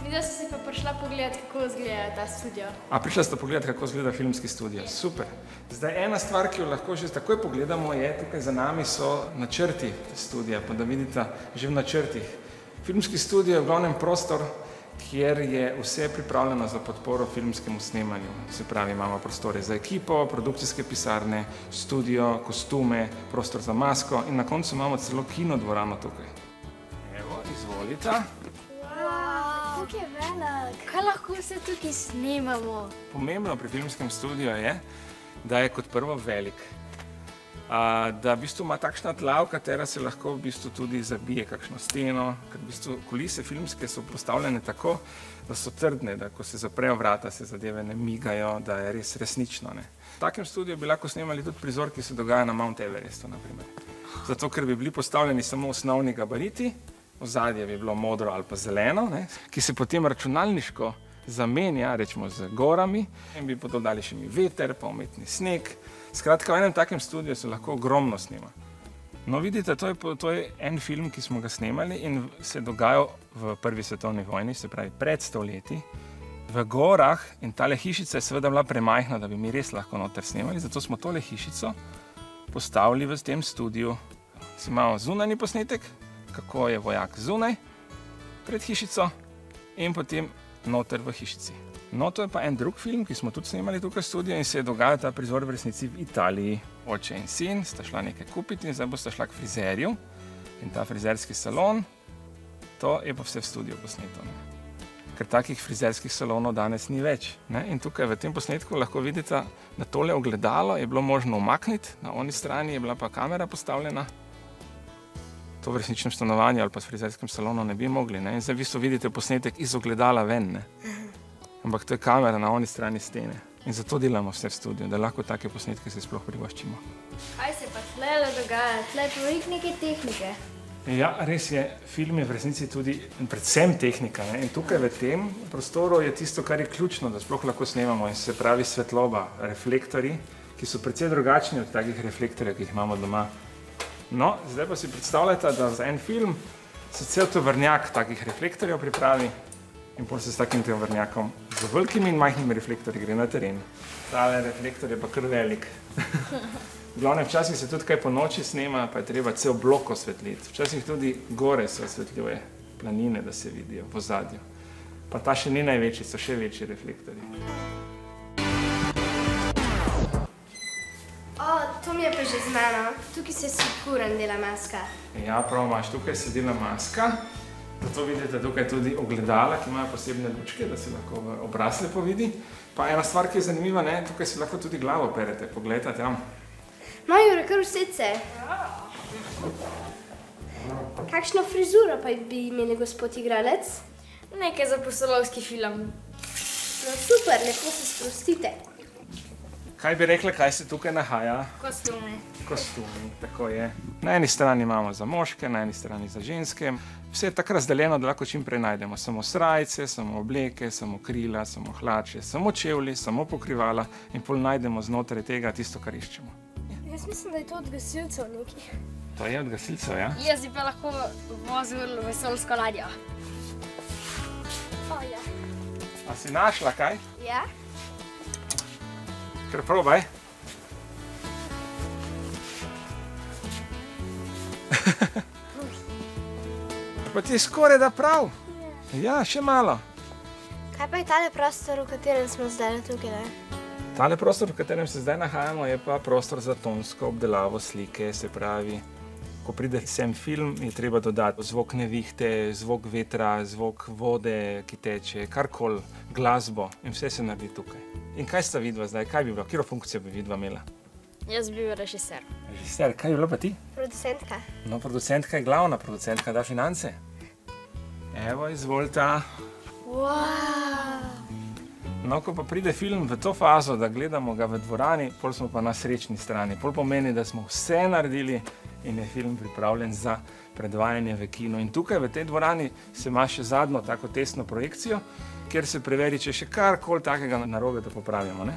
Videla sem si pa prišla pogledati, kako izgleda ta studio. A prišla ste pogledati, kako izgleda filmski studio. Super. Zdaj, ena stvar, ki jo lahko že takoj pogledamo, je tukaj za nami so načrti studija, pa da vidite že v načrtih. Filmski studio je v glavnem prostor, kjer je vse pripravljeno za podporo filmskemu snemanju. Se pravi, imamo prostore za ekipo, produkcijske pisarne, studio, kostume, prostor za masko in na koncu imamo celo kinodvorano tukaj. Evo, izvolite. Kako je velik? Kaj lahko vse tukaj snemamo? Pomembno pri filmskem studiu je, da je kot prvo velik. Da v bistvu ima takšna tla, v katera se lahko v bistvu tudi zabije kakšno steno, ker v bistvu kulise filmske so postavljene tako, da so trdne, da ko se zaprejo vrata, se zadeve ne migajo, da je res resnično. V takem studiu bi lahko snemali tudi prizor, ki se dogaja na Mount Everestu, naprimer. Zato, ker bi bili postavljeni samo osnovni gabariti, ozadje bi bilo modro ali pa zeleno, ki se potem računalniško zamenja, rečemo z gorami, in bi dodali še mi veter, pa umetni sneg. Skratka, v enem takem studiu se lahko ogromno snema. No, vidite, to je en film, ki smo ga snemali in se dogajal v Prvi svetovni vojni, se pravi pred 100 leti, v gorah, in tale hišica je seveda bila premajhna, da bi mi res lahko noter snemali, zato smo tole hišico postavili v tem studiu. Imamo zunanji posnetek, kako je vojak zunaj, pred hišico in potem noter v hišici. No, to je pa en drug film, ki smo tudi snemali tukaj v studiu in se je dogajal ta prizor v resnici v Italiji. Oče in sin sta šla nekaj kupiti in zdaj bosta šla k frizerju in ta frizerski salon, to je pa vse v studiu posneto. Ker takih frizerskih salonov danes ni več. In tukaj v tem posnetku lahko vidite, da tole ogledalo je bilo možno umakniti, na oni strani je bila pa kamera postavljena. To v resničnem stanovanju ali pa s frizerskim salonom ne bi mogli. In zdaj v bistvu vidite posnetek iz ogledala ven. Ampak to je kamera na oni strani stene. In zato delamo vse v studiu, da lahko take posnetke se sploh privoščimo. Kaj se pa tlele dogaja? Tle je pa neke tehnike. Ja, res je. Film je v resnici tudi predvsem tehnika. In tukaj v tem prostoru je tisto, kar je ključno, da sploh lahko snemamo. In se pravi svetloba, reflektorji, ki so precej drugačni od takih reflektorjev, ki jih imamo doma. No, zdaj pa si predstavljate, da za en film se cel tovornjak takih reflektorjev pripravi in potem se s takim tovornjakom z velikimi in majhnimi reflektorji gre na teren. Tale reflektor je pa kar velik. V glavnem, včasih se tudi kaj po noči snema, pa je treba cel blok osvetliti. Včasih tudi gore se osvetljuje, planine, da se vidijo v ozadju. Pa ta še ni največji, so še večji reflektorji. To mi je pa že znano. Tukaj se siguran dela maska. Ja, prav imaš. Tukaj se dela maska. Zato vidite tukaj tudi ogledala, ki imajo posebne lučke, da se lahko obraz lepo vidi. Pa ena stvar, ki je zanimiva, tukaj si lahko tudi glavo perete. Poglejte tam. No, Jure, kar vsece. Kakšno frizuro pa bi imeli gospod igralec? Nekaj za postolovski film. No, super, lepo se sprostite. Kaj bi rekla, kaj se tukaj nahaja? Kostumi. Kostumi, tako je. Na eni strani imamo za moške, na eni strani za ženske. Vse je tako razdeljeno, da lahko čim prej najdemo. Samo srajce, samo obleke, samo krila, samo hlače, samo čevlji, samo pokrivala in pol najdemo znotraj tega tisto, kar iščemo. Jaz mislim, da je to od gasilcev nekaj. To je od gasilcev, ja? Jaz bi pa lahko vozil vesoljsko ladjo. O, ja. A si našla kaj? Ja. Kar probaj. Pa ti je skoraj da prav. Ja, še malo. Kaj pa je tale prostor, v katerem smo zdaj tukaj? Tale prostor, v katerem se zdaj nahajamo, je pa prostor za tonsko obdelavo slike. Se pravi, ko pride sem film, je treba dodati zvok nevihte, zvok vetra, zvok vode, ki teče, karkoli, glasbo in vse se naredi tukaj. In kaj sta vidva zdaj? Kaj bi bilo? Katero funkcijo bi vidva imela? Jaz bi bil režiser. Režiser, kaj bi bilo pa ti? Producentka. No, producentka je glavna, producentka da finance. Evo, izvolita. Wow. No, ko pa pride film v to fazo, da gledamo ga v dvorani, pol smo pa na srečni strani. Pol pomeni, da smo vse naredili in je film pripravljen za predvajanje v kinu. In tukaj v tej dvorani se ima še zadnjo tako testno projekcijo, kjer se preveri, če še karkoli takega narobe, da popravimo, ne?